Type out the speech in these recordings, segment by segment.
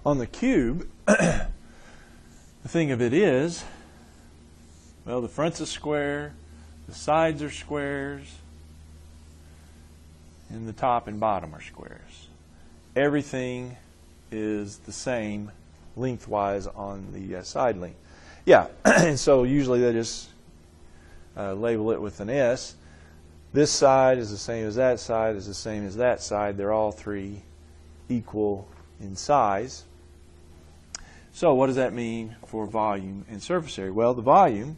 On the cube, the thing of it is, well, the front's a square, the sides are squares, and the top and bottom are squares. Everything is the same lengthwise on the side length. Yeah, and so usually they just label it with an S. This side is the same as that side, is the same as that side. They're all three equal in size. So what does that mean for volume and surface area? Well, the volume,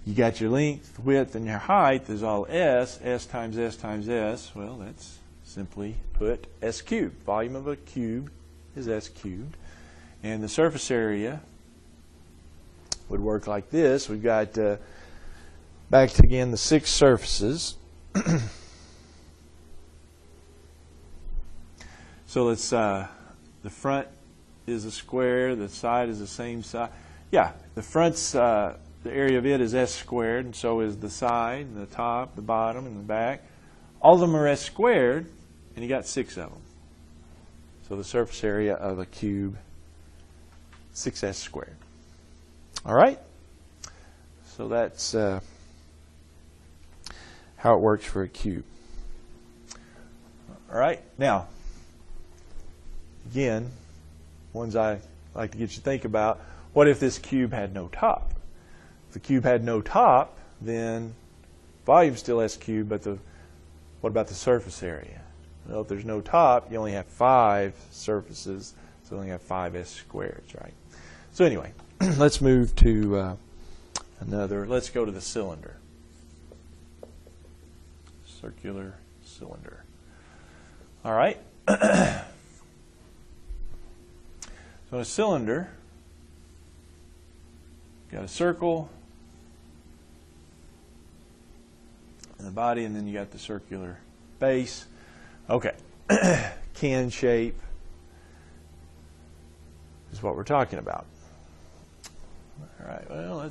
you got your length, width, and your height is all S. S times S times S. Well, that's simply put S cubed. Volume of a cube is S cubed. And the surface area would work like this. We've got, back to again, the 6 surfaces. So let's, the front is a square, the side is the same size. Yeah, the front's, the area of it is S squared, and so is the side, the top, the bottom, and the back. All of them are S squared, and you got 6 of them. So the surface area of a cube, 6S squared. All right? So that's how it works for a cube. All right? Now, again, ones I like to get you to think about, what if this cube had no top? If the cube had no top, then volume's still S cubed, but what about the surface area? Well, if there's no top, you only have 5 surfaces, so you only have 5S squareds, right? So anyway, let's move to let's go to the cylinder. Circular cylinder. All right. So a cylinder, got a circle in the body, and then you got the circular base. Okay, can shape is what we're talking about. All right, well,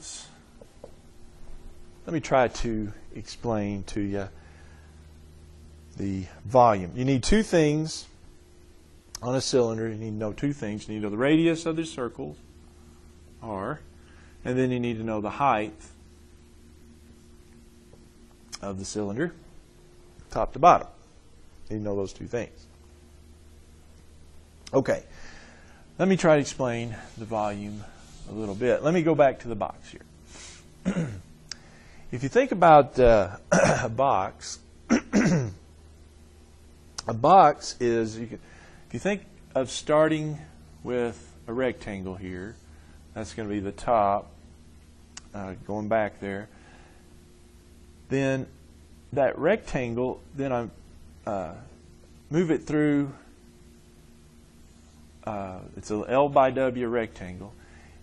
let me try to explain to you the volume. You need 2 things on a cylinder. You need to know 2 things. You need to know the radius of the circle, R, and then you need to know the height of the cylinder, top to bottom. You need to know those 2 things. Okay, let me try to explain the volume a little bit. Let me go back to the box here. If you think about a box, a box is, if you think of starting with a rectangle here, that's going to be the top, going back there. Then that rectangle, then I move it through, it's an L by W rectangle.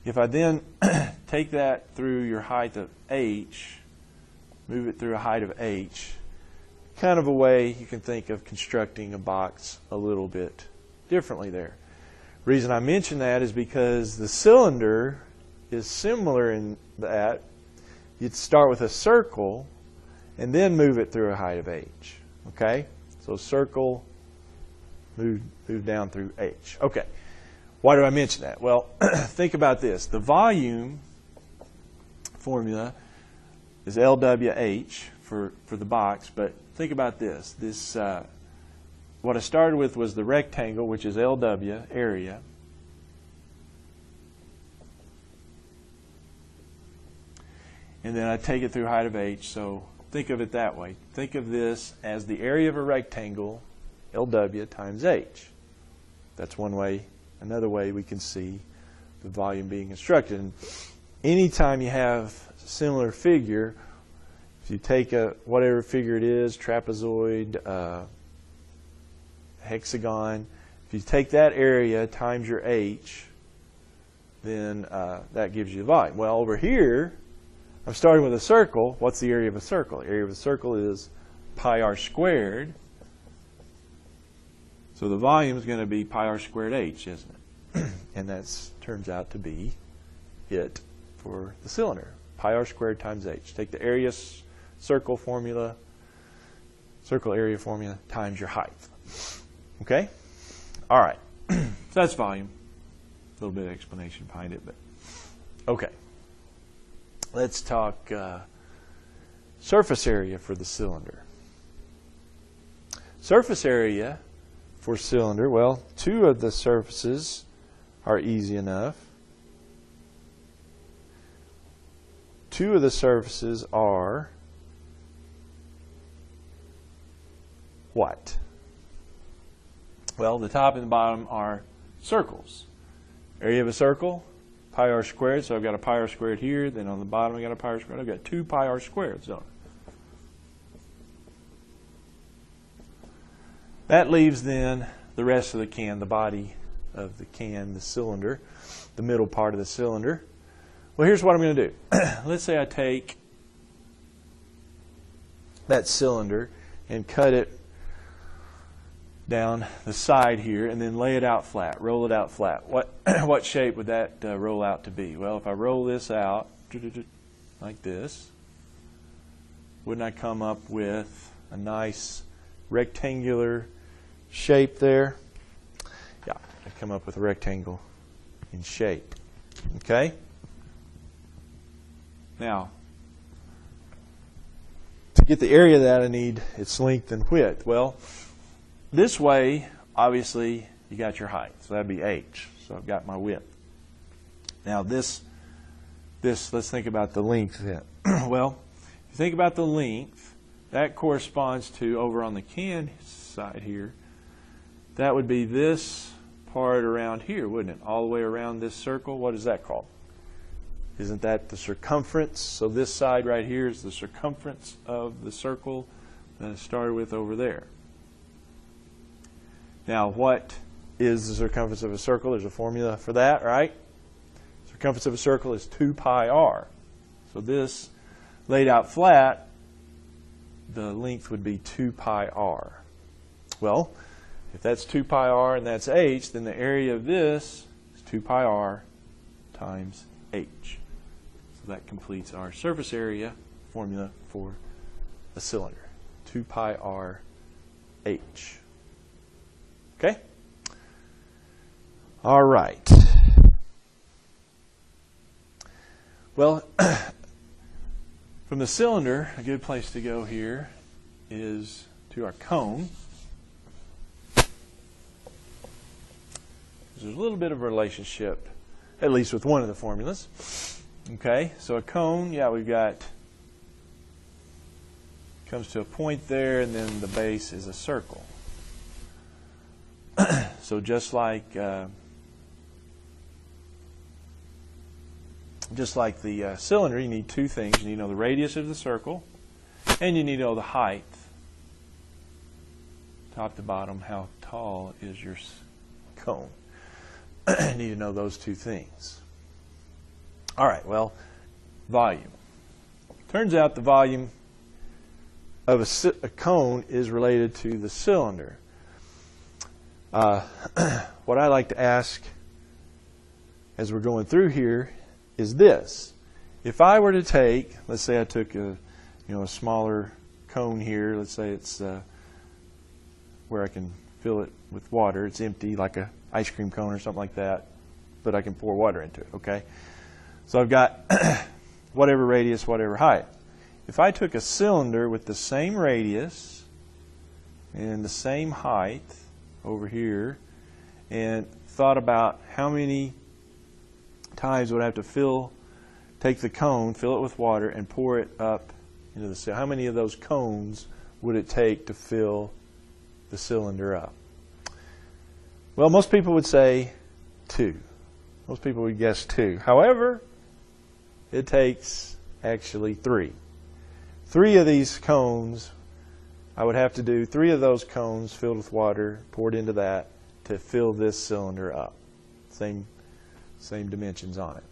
If I then take that through your height of H, move it through a height of H, kind of a way you can think of constructing a box a little bit differently there. Reason I mention that is because the cylinder is similar in that you'd start with a circle and then move it through a height of H. Okay? So circle, move down through H. Okay. Why do I mention that? Well, think about this. The volume formula is LWH for the box, but think about this. This what I started with was the rectangle, which is LW, area. And then I take it through height of H, so think of it that way. Think of this as the area of a rectangle, LW times H. That's one way. Another way we can see the volume being constructed. And anytime you have a similar figure, if you take whatever figure it is, trapezoid, hexagon, if you take that area times your H, then that gives you the volume. Well, over here, I'm starting with a circle. What's the area of a circle? The area of a circle is pi r squared. So the volume is going to be pi r squared H, isn't it? And that turns out to be it for the cylinder. Pi r squared times H. Take the area circle formula, circle area formula, times your height. Okay? All right. So that's volume. A little bit of explanation behind it, but okay. Let's talk surface area for the cylinder. Surface area for cylinder, well, two of the surfaces are easy enough. Two of the surfaces are what? Well, the top and the bottom are circles. Area of a circle, pi r squared. So I've got a pi r squared here. Then on the bottom I've got a pi r squared. I've got 2 pi r squared. So that leaves then the rest of the can, the body of the can, the cylinder, the middle part of the cylinder. Well, here's what I'm going to do. Let's say I take that cylinder and cut it down the side here and then lay it out flat, roll it out flat. What shape would that roll out to be? Well, if I roll this out like this, wouldn't I come up with a nice rectangular shape there? Yeah, I come up with a rectangle in shape. Okay? Now, to get the area that I need, its length and width. Well, this way, obviously, you got your height. So that'd be h. So I've got my width. Now this, let's think about the length then. Well, if you think about the length, that corresponds to, over on the can side here, that would be this part around here, wouldn't it? All the way around this circle. What is that called? Isn't that the circumference? So this side right here is the circumference of the circle that I started with over there. Now, what is the circumference of a circle? There's a formula for that, right? Circumference of a circle is 2 pi r. So this, laid out flat, the length would be 2 pi r. Well, if that's 2 pi r and that's h, then the area of this is 2 pi r times h. So that completes our surface area formula for a cylinder. 2 pi r h. Okay? All right. Well, from the cylinder, a good place to go here is to our cone. There's a little bit of a relationship, at least with one of the formulas. Okay, so a cone, yeah, we've got, comes to a point there, and then the base is a circle. So just like the cylinder, you need two things. You need to know the radius of the circle, and you need to know the height, top to bottom, how tall is your cone. You need to know those two things. All right, well, volume. Turns out the volume of a cone is related to the cylinder. What I like to ask as we're going through here is this. If I were to take, let's say I took a smaller cone here, let's say it's where I can fill it with water. It's empty, like an ice cream cone or something like that, but I can pour water into it, okay? So I've got whatever radius, whatever height. If I took a cylinder with the same radius and the same height over here and thought about how many times would I have to take the cone, fill it with water, and pour it up into the cylinder. How many of those cones would it take to fill the cylinder up? Well, most people would say 2. Most people would guess 2. However, it takes actually 3. 3 of these cones, I would have to do 3 of those cones filled with water, poured into that, to fill this cylinder up. Same dimensions on it.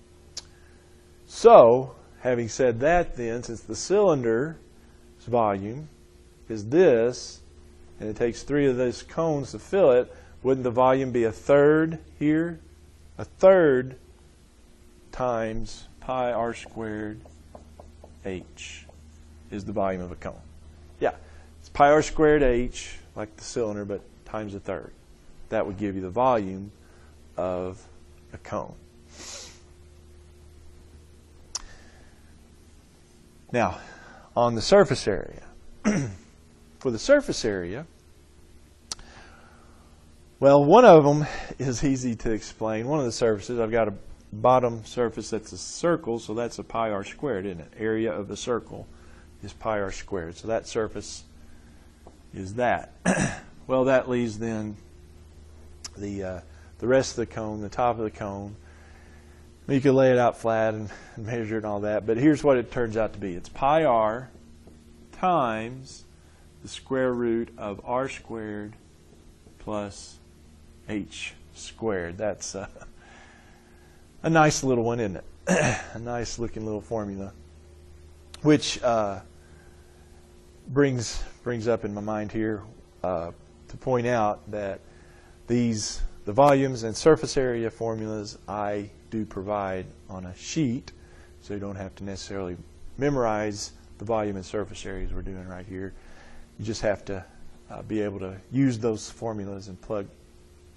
So, having said that then, since the cylinder's volume is this, and it takes 3 of those cones to fill it, wouldn't the volume be a third here? A third times pi r squared h is the volume of a cone. Yeah, it's pi r squared h, like the cylinder, but times a third. That would give you the volume of a cone. Now, on the surface area. For the surface area, well, one of them is easy to explain. One of the surfaces, I've got a bottom surface that's a circle, so that's a pi r squared, isn't it? Area of the circle is pi r squared. So that surface is that. Well, that leaves then the rest of the cone, the top of the cone. You can lay it out flat and measure it and all that, but here's what it turns out to be. It's pi r times the square root of r squared plus h squared. That's a nice little one, isn't it? A nice looking little formula, which brings up in my mind here to point out that the volumes and surface area formulas I do provide on a sheet, so you don't have to necessarily memorize the volume and surface areas we're doing right here. You just have to be able to use those formulas and plug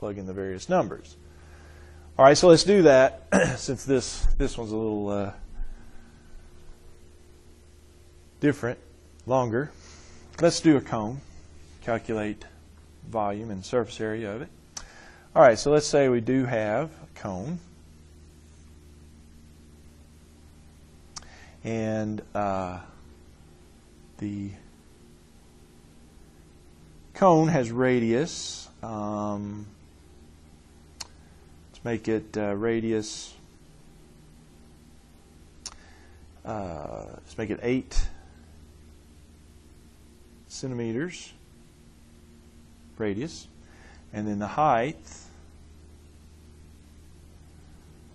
in the various numbers. All right, so let's do that. Since this one's a little different, longer. Let's do a cone. Calculate volume and surface area of it. All right, so let's say we do have a cone. And the cone has radius. Let's make it radius. Let's make it 8 centimeters radius. And then the height,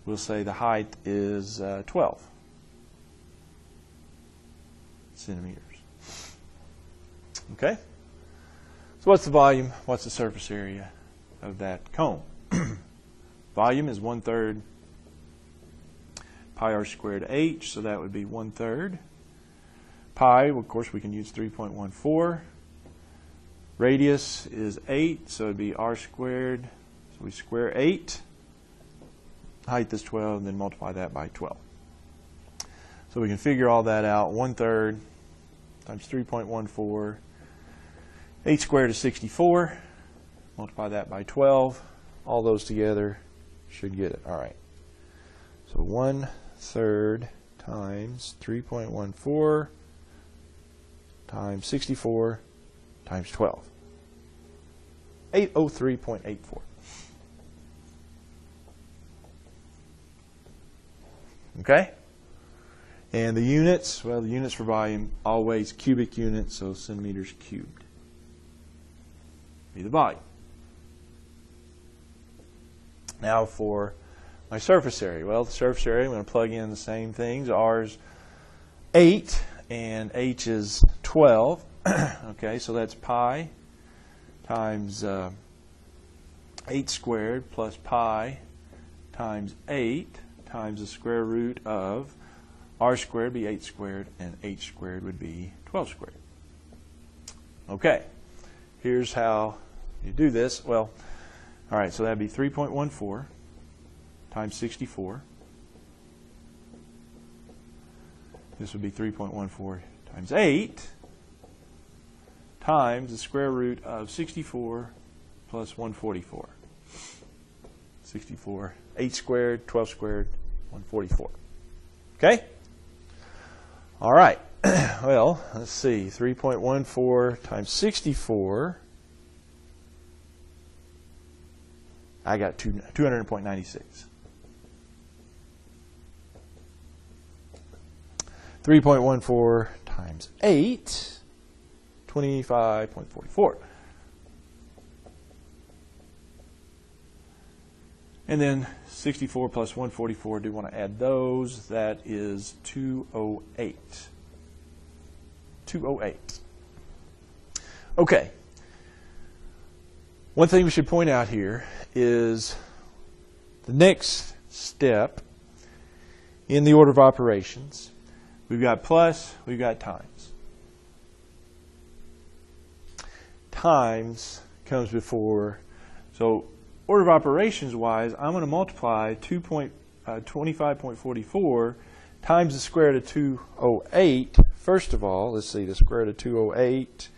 we'll say the height is 12 centimeters. Okay? So what's the volume? What's the surface area of that cone? Volume is 1/3 pi r squared h, so that would be 1/3. Pi, well, of course, we can use 3.14. Radius is 8, so it would be r squared. So we square 8. Height is 12, and then multiply that by 12. So we can figure all that out. 1/3 times 3.14. 8 squared is 64. Multiply that by 12. All those together should get it. All right. So 1/3 times 3.14 times 64 times 12. 803.84. Okay? And the units, well, the units for volume, always cubic units, so centimeters cubed. Be the volume. Now for my surface area. Well, the surface area, I'm going to plug in the same things. R is 8 and H is 12. Okay, so that's pi times 8 squared plus pi times 8 times the square root of r squared would be 8 squared and h squared would be 12 squared. Okay, here's how you do this. Well, all right, so that would be 3.14 times 64. This would be 3.14 times 8 times the square root of 64 plus 144. 64, 8 squared, 12 squared, 144. Okay? All right. Well, let's see. 3.14 times 64. I got 200.96. 3.14 times 8, 25.44. And then 64 plus 144, do you want to add those? That is 208. 208. Okay. One thing we should point out here is the next step in the order of operations. We've got plus, we've got times. Times comes before, so order of operations wise, I'm going to multiply 25.44 times the square root of 208. First of all, let's see, the square root of 208,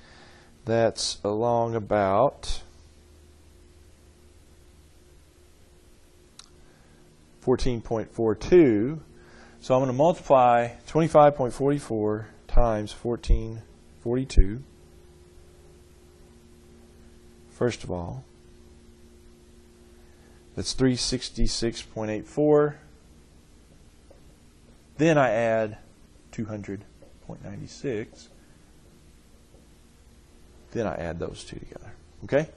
that's along about 14.42. So I'm going to multiply 25.44 times 14.42. First of all, that's 366.84. Then I add 200.96. Then I add those two together. Okay?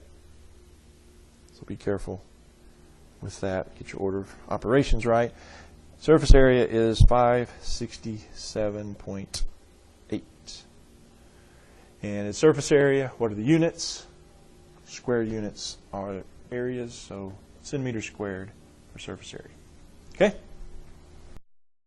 So be careful with that. Get your order of operations right. Surface area is 567.8. And its surface area, what are the units? Square units are areas, so centimeters squared for surface area. Okay?